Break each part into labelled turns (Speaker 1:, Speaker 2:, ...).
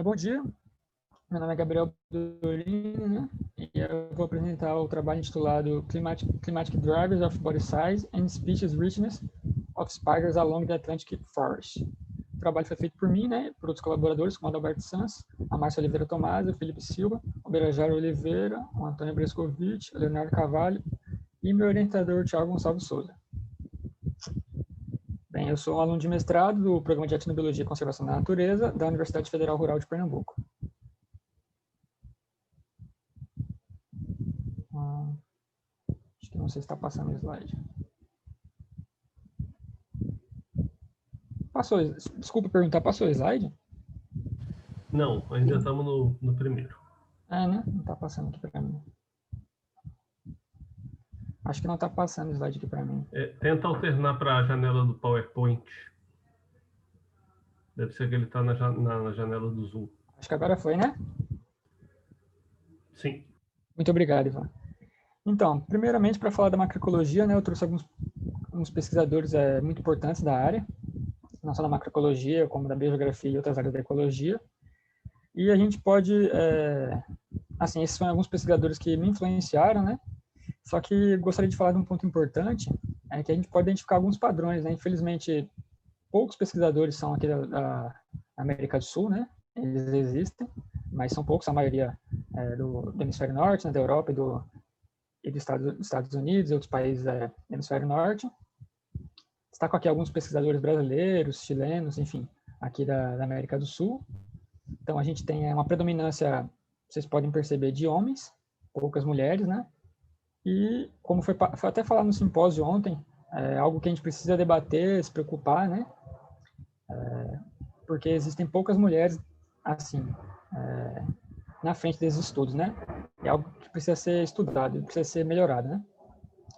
Speaker 1: Bom dia, meu nome é Gabriel Dorini, né? E eu vou apresentar o trabalho intitulado Climatic Drivers of Body Size and Species Richness of Spiders Along the Atlantic Forest. O trabalho foi feito por mim, né? Por outros colaboradores, como o Adalberto Sanz, a Márcia Oliveira Tomás, o Felipe Silva, o Berajaro Oliveira, o Antônio Brescovitch, o Leonardo Carvalho e meu orientador, Thiago Gonçalves Souza. Bem, eu sou um aluno de mestrado do Programa de Etnobiologia e Conservação da Natureza da Universidade Federal Rural de Pernambuco. Acho que não sei se está passando o slide. Passou, desculpa perguntar, passou o slide?
Speaker 2: Não, ainda estamos no primeiro.
Speaker 1: Né? Não está passando aqui para mim. Acho que não está passando o slide aqui para mim.
Speaker 2: Tenta alternar para a janela do PowerPoint. Deve ser que ele está na janela do Zoom.
Speaker 1: Acho que agora foi, né?
Speaker 2: Sim.
Speaker 1: Muito obrigado, Ivan. Então, primeiramente, para falar da macroecologia, né, eu trouxe alguns pesquisadores muito importantes da área, não só da macroecologia, como da biogeografia e outras áreas da ecologia. E a gente pode, assim, esses são alguns pesquisadores que me influenciaram, né? Só que gostaria de falar de um ponto importante, que a gente pode identificar alguns padrões, né? Infelizmente, poucos pesquisadores são aqui da América do Sul, né? Eles existem, mas são poucos, a maioria do hemisfério norte, né? Da Europa e dos Estados Unidos e outros países do hemisfério norte. Destaco aqui alguns pesquisadores brasileiros, chilenos, enfim, aqui da América do Sul. Então, a gente tem uma predominância, vocês podem perceber, de homens, poucas mulheres, né? E, como foi até falado no simpósio ontem, é algo que a gente precisa debater, se preocupar, né? Porque existem poucas mulheres, assim, na frente desses estudos, né? É algo que precisa ser estudado, precisa ser melhorado, né?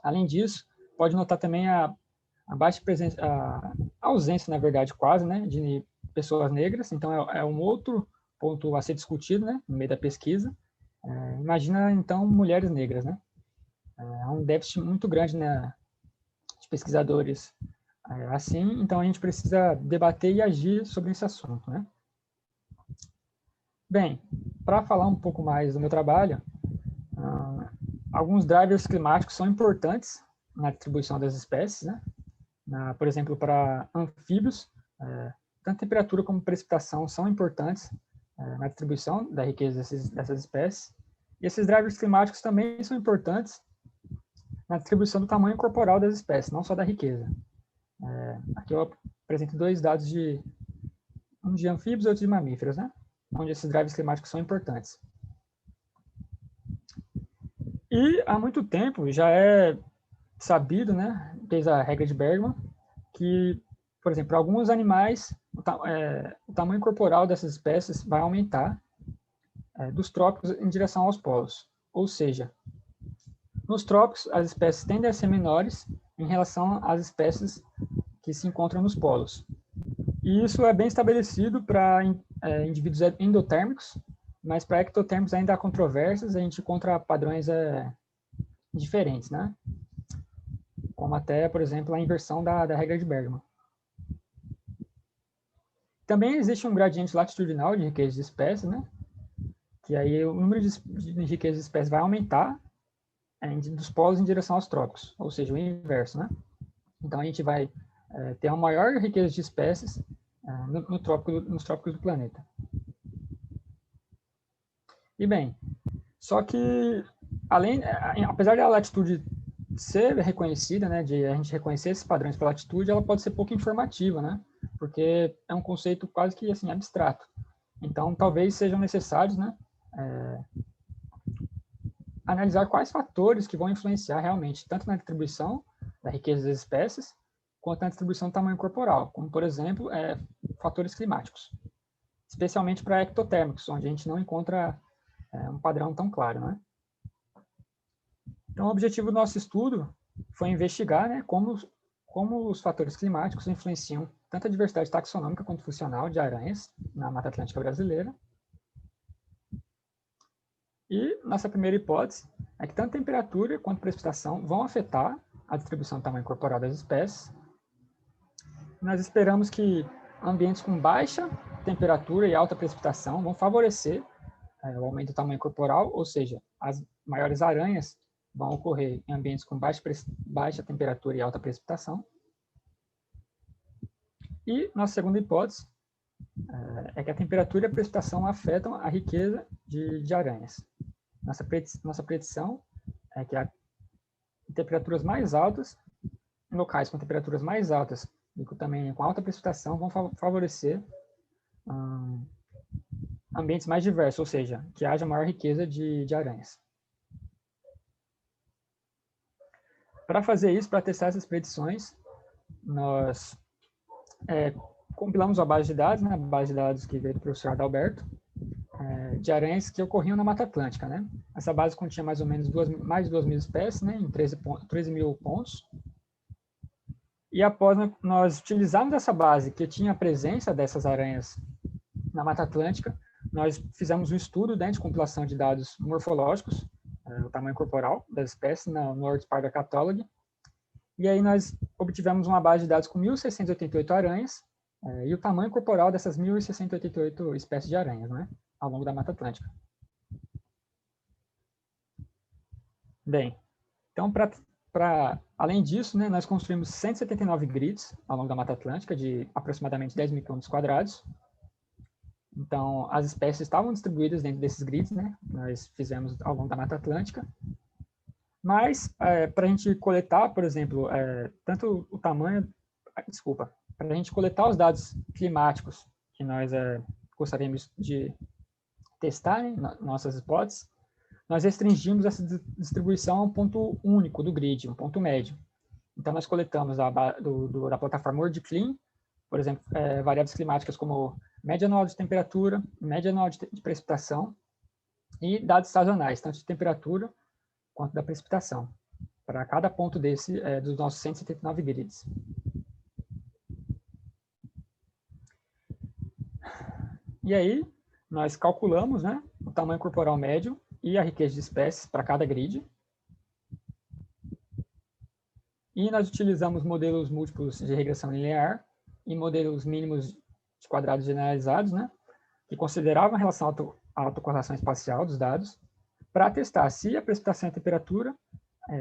Speaker 1: Além disso, pode notar também a baixa presença, a ausência, na verdade, quase, né? De pessoas negras. Então, é um outro ponto a ser discutido, né? No meio da pesquisa. Imagina, então, mulheres negras, né? Há um déficit muito grande, né, de pesquisadores assim, então a gente precisa debater e agir sobre esse assunto, né? Bem, para falar um pouco mais do meu trabalho, alguns drivers climáticos são importantes na distribuição das espécies, né? Por exemplo, para anfíbios, tanto temperatura como precipitação são importantes na distribuição da riqueza dessas espécies. E esses drivers climáticos também são importantes na distribuição do tamanho corporal das espécies, não só da riqueza. Aqui eu apresento dois dados um de anfíbios e outro de mamíferos, né? Onde esses drivers climáticos são importantes. E há muito tempo já é sabido, né, desde a regra de Bergman, que, por exemplo, para alguns animais, o tamanho corporal dessas espécies vai aumentar dos trópicos em direção aos polos. Ou seja, nos trópicos, as espécies tendem a ser menores em relação às espécies que se encontram nos polos. E isso é bem estabelecido para indivíduos endotérmicos, mas para ectotérmicos ainda há controvérsias, a gente encontra padrões diferentes, né? Como até, por exemplo, a inversão da regra de Bergman. Também existe um gradiente latitudinal de riqueza de espécies, né? Que aí o número de riqueza de espécies vai aumentar dos polos em direção aos trópicos, ou seja, o inverso, né? Então a gente vai ter uma maior riqueza de espécies nos trópicos do planeta. E bem, só que apesar da latitude ser reconhecida, né, de a gente reconhecer esses padrões pela latitude, ela pode ser pouco informativa, né? Porque é um conceito quase que assim abstrato. Então, talvez sejam necessários, né, analisar quais fatores que vão influenciar realmente tanto na distribuição da riqueza das espécies quanto na distribuição do tamanho corporal, como, por exemplo, fatores climáticos, especialmente para ectotérmicos, onde a gente não encontra um padrão tão claro, né? Então, o objetivo do nosso estudo foi investigar, né, como os fatores climáticos influenciam tanto a diversidade taxonômica quanto funcional de aranhas na Mata Atlântica brasileira. E nossa primeira hipótese é que tanto temperatura quanto precipitação vão afetar a distribuição do tamanho corporal das espécies. Nós esperamos que ambientes com baixa temperatura e alta precipitação vão favorecer o aumento do tamanho corporal, ou seja, as maiores aranhas vão ocorrer em ambientes com baixa temperatura e alta precipitação. E nossa segunda hipótese é que a temperatura e a precipitação afetam a riqueza de aranhas. Nossa predição é que em temperaturas mais altas, em locais com temperaturas mais altas e também com alta precipitação, vão favorecer ambientes mais diversos, ou seja, que haja maior riqueza de aranhas. Para fazer isso, para testar essas predições, nós compilamos a base de dados, né, a base de dados que veio do professor Adalberto, de aranhas que ocorriam na Mata Atlântica, né? Essa base continha mais ou menos mais de 2.000 espécies, né, em 13 mil pontos. E após nós utilizarmos essa base que tinha a presença dessas aranhas na Mata Atlântica, nós fizemos um estudo de compilação de dados morfológicos, o tamanho corporal das espécies no World Spider Catalog. E aí nós obtivemos uma base de dados com 1.688 aranhas e o tamanho corporal dessas 1.688 espécies de aranhas, né, ao longo da Mata Atlântica. Bem, então, além disso, né, nós construímos 179 grids ao longo da Mata Atlântica, de aproximadamente 10.000 km². Então, as espécies estavam distribuídas dentro desses grids, né, nós fizemos ao longo da Mata Atlântica. Mas, para a gente coletar, por exemplo, tanto o tamanho... para a gente coletar os dados climáticos que nós gostaríamos de testar, né, nossas hipóteses, nós restringimos essa distribuição a um ponto único do grid, um ponto médio. Então, nós coletamos da plataforma WorldClim, por exemplo, variáveis climáticas como média anual de temperatura, média anual de precipitação e dados sazonais, tanto de temperatura quanto da precipitação, para cada ponto dos nossos 179 grids. E aí, nós calculamos, né, o tamanho corporal médio e a riqueza de espécies para cada grid. E nós utilizamos modelos múltiplos de regressão linear e modelos mínimos de quadrados generalizados, né, que consideravam a relação autocorrelação espacial dos dados, para testar se a precipitação e a temperatura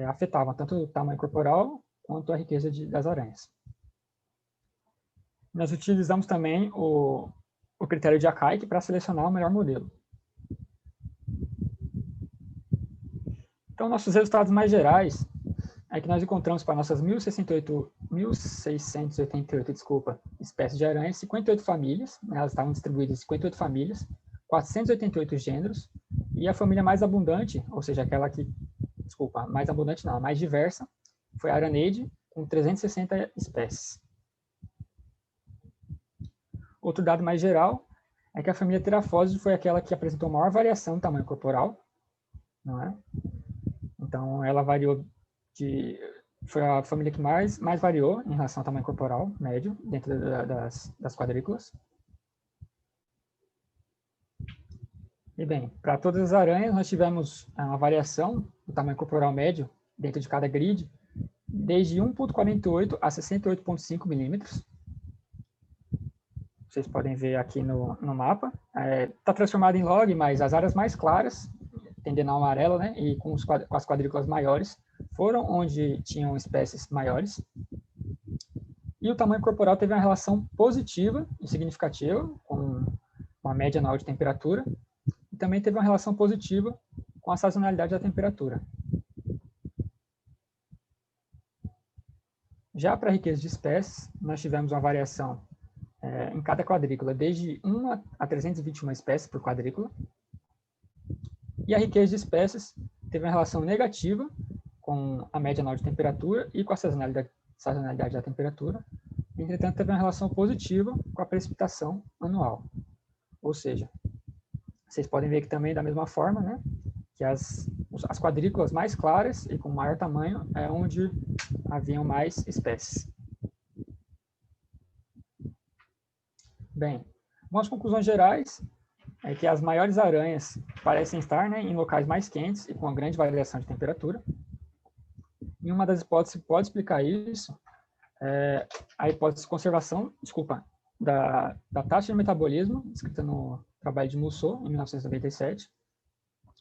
Speaker 1: afetavam tanto o tamanho corporal quanto a riqueza das aranhas. Nós utilizamos também o critério de Akaike para selecionar o melhor modelo. Então, nossos resultados mais gerais é que nós encontramos para nossas 1.688 espécies de aranhas, 58 famílias, né, elas estavam distribuídas em 58 famílias, 488 gêneros, e a família mais abundante, ou seja, aquela que, mais abundante não, a mais diversa, foi a Araneide, com 360 espécies. Outro dado mais geral é que a família Theraphosid foi aquela que apresentou maior variação no tamanho corporal, não é? Então, ela variou foi a família que mais variou em relação ao tamanho corporal médio dentro das quadrículas. E bem, para todas as aranhas, nós tivemos uma variação do tamanho corporal médio dentro de cada grid, desde 1,48 a 68,5 milímetros. Vocês podem ver aqui no mapa. Está transformado em log, mas as áreas mais claras, tendendo ao amarelo, né, e com as quadrículas maiores, foram onde tinham espécies maiores. E o tamanho corporal teve uma relação positiva e significativa com a média anual de temperatura, e também teve uma relação positiva com a sazonalidade da temperatura. Já para a riqueza de espécies, nós tivemos uma variação em cada quadrícula, desde 1 a 321 espécies por quadrícula, e a riqueza de espécies teve uma relação negativa com a média anual de temperatura e com a sazonalidade da temperatura. Entretanto, teve uma relação positiva com a precipitação anual. Ou seja, vocês podem ver aqui também da mesma forma, né, que as quadrículas mais claras e com maior tamanho é onde haviam mais espécies. Bem, algumas conclusões gerais é que as maiores aranhas parecem estar, né, em locais mais quentes e com uma grande variação de temperatura. E uma das hipóteses que pode explicar isso é a hipótese de conservação, da taxa de metabolismo, descrita no trabalho de Musso, em 1997,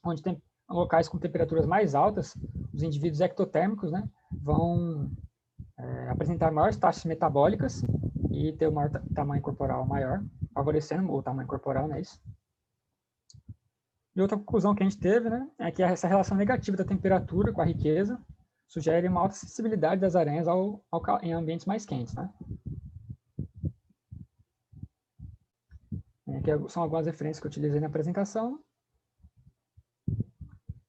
Speaker 1: onde tem locais com temperaturas mais altas, os indivíduos ectotérmicos, né, vão apresentar maiores taxas metabólicas e ter um maior tamanho corporal maior, favorecendo o tamanho corporal, né, isso. E outra conclusão que a gente teve, né, é que essa relação negativa da temperatura com a riqueza sugere uma alta sensibilidade das aranhas em ambientes mais quentes, né. Aqui são algumas referências que eu utilizei na apresentação.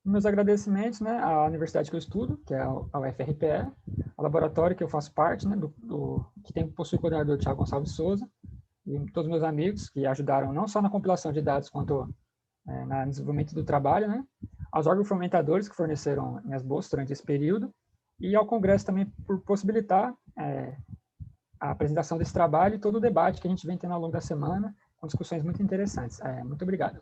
Speaker 1: Meus agradecimentos, né, à universidade que eu estudo, que é a UFRPE, ao laboratório que eu faço parte, né, que possui o coordenador Thiago Gonçalves Souza, e todos os meus amigos que ajudaram não só na compilação de dados, quanto no desenvolvimento do trabalho, né, aos órgãos fomentadores que forneceram minhas bolsas durante esse período, e ao Congresso também por possibilitar a apresentação desse trabalho e todo o debate que a gente vem tendo ao longo da semana, com discussões muito interessantes. Muito obrigado.